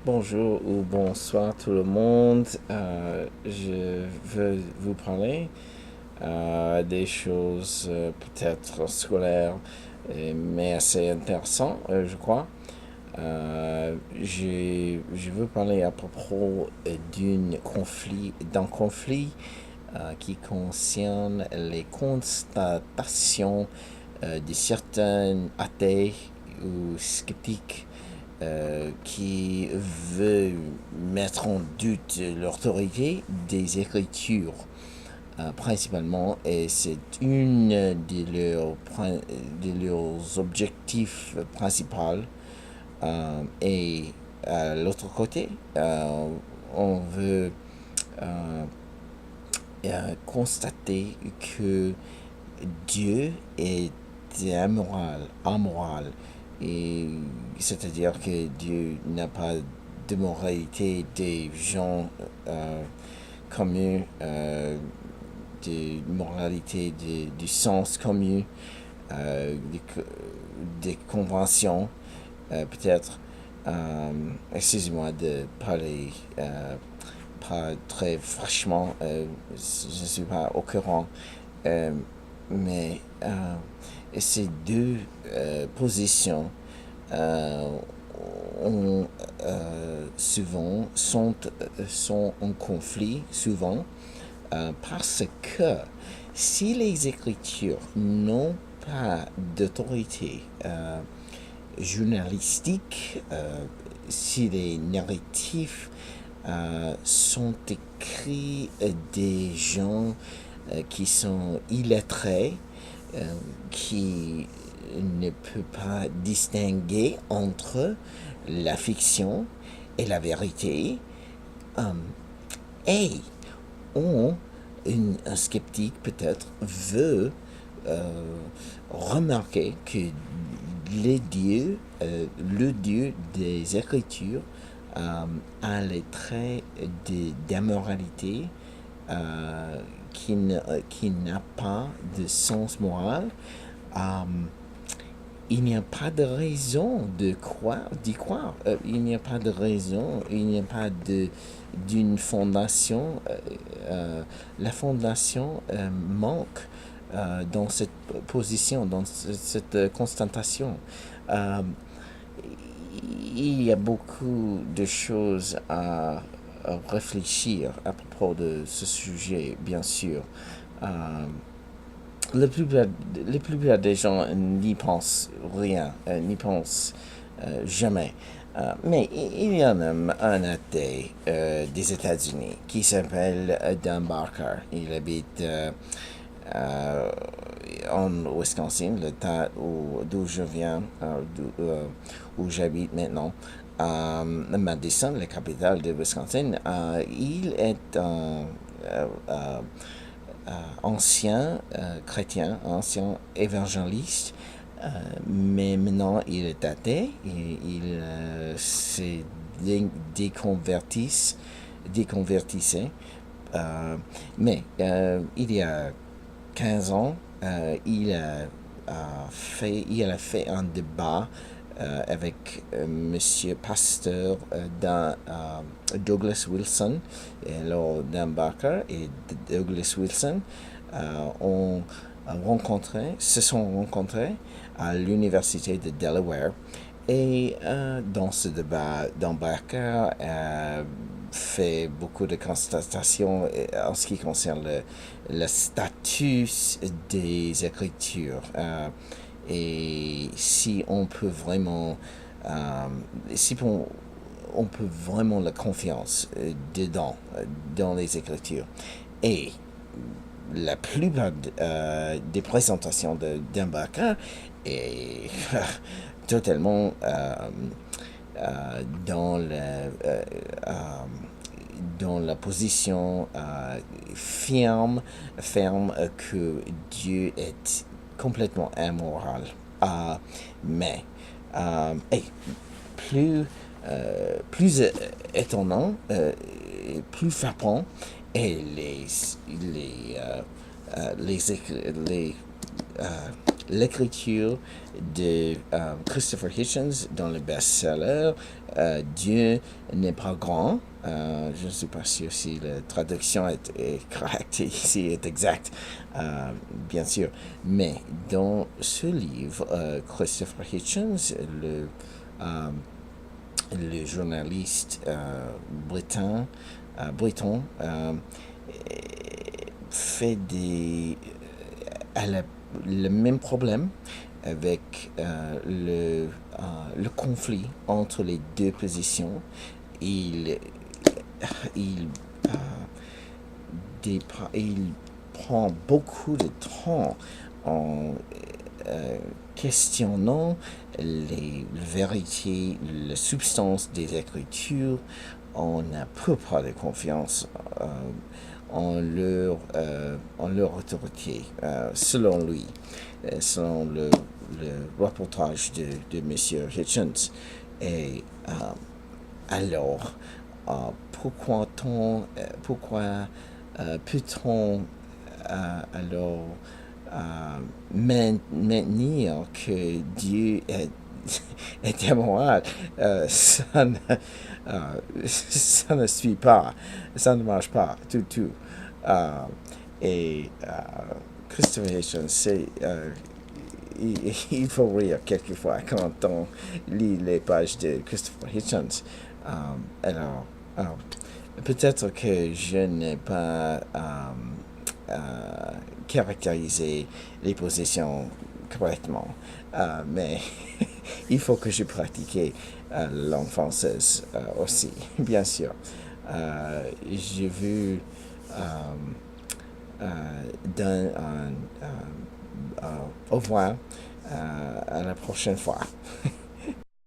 Bonjour ou bonsoir tout le monde. Je veux vous parler des choses peut-être scolaires, mais assez intéressantes, je crois. Je veux parler à propos d'un conflit qui concerne les constatations de certains athées ou sceptiques qui veut mettre en doute l'autorité des Écritures, principalement, et c'est une de leurs objectifs principaux. Et à l'autre côté, on veut euh, constater que Dieu est amoral. Et c'est-à-dire que Dieu n'a pas de moralité des gens communs, de moralité du sens commun, des, des conventions, peut-être. Excusez-moi de parler pas très franchement, je ne suis pas au courant, euh, mais ces deux positions euh, ont, sont en conflit souvent parce que si les Écritures n'ont pas d'autorité journalistique, si les narratifs sont écrits des gens qui sont illettrés, qui ne peut pas distinguer entre la fiction et la vérité, et on, un sceptique peut-être veut euh, remarquer que le Dieu des Écritures a les traits d'immoralité qui n'a pas de sens moral. Euh, il n'y a pas de raison d'y croire. Il n'y a pas de raison, il n'y a pas d'une fondation. La fondation manque dans cette position, dans cette constatation. Euh, il y a beaucoup de choses à réfléchir à propos de ce sujet, bien sûr. Euh, la plupart, la plupart des gens n'y pensent rien, n'y pensent jamais. Mais il y en a un athée des États-Unis qui s'appelle Dan Barker. Il habite euh, en Wisconsin, l'état d'où je viens, où j'habite maintenant. Madison, la capitale de Wisconsin. Il est un ancien chrétien, ancien évangéliste, mais maintenant il est athée et il s'est déconvertissé. Mais il y a 15 ans, il a fait un débat avec Monsieur Pasteur Douglas Wilson. Et alors, Dan Barker et Douglas Wilson ont se sont rencontrés à l'université de Delaware. Et dans ce débat, Dan Barker fait beaucoup de constatations en ce qui concerne le statut des Écritures. Et si on peut vraiment, si on peut vraiment la confiance dedans, dans les Écritures. Et la plupart des présentations de Barker est totalement dans dans la position ferme que Dieu est complètement immoral. Mais hey, plus, plus étonnant, plus frappant, et les, les, euh, l'écriture de Christopher Hitchens dans le best-seller Dieu n'est pas grand. Je ne sais pas si la traduction est correcte ici, est exacte, bien sûr. Mais dans ce livre, Christopher Hitchens, le journaliste breton, fait le même problème avec le conflit entre les deux positions. Il, il, il prend beaucoup de temps en questionnant les vérités, la substance des Écritures. On n'a peu pas de confiance en leur autorité, selon lui, selon le reportage de M. Hitchens. Et alors, pourquoi peut-on alors maintenir que Dieu est immoral? Ça ne suit pas, ça ne marche pas du tout. Et Christopher Hitchens, il faut rire quelquefois quand on lit les pages de Christopher Hitchens. Alors, peut-être que je n'ai pas caractérisé les positions correctement, mais il faut que je pratique la langue française aussi, bien sûr. J'ai vu au revoir à la prochaine fois.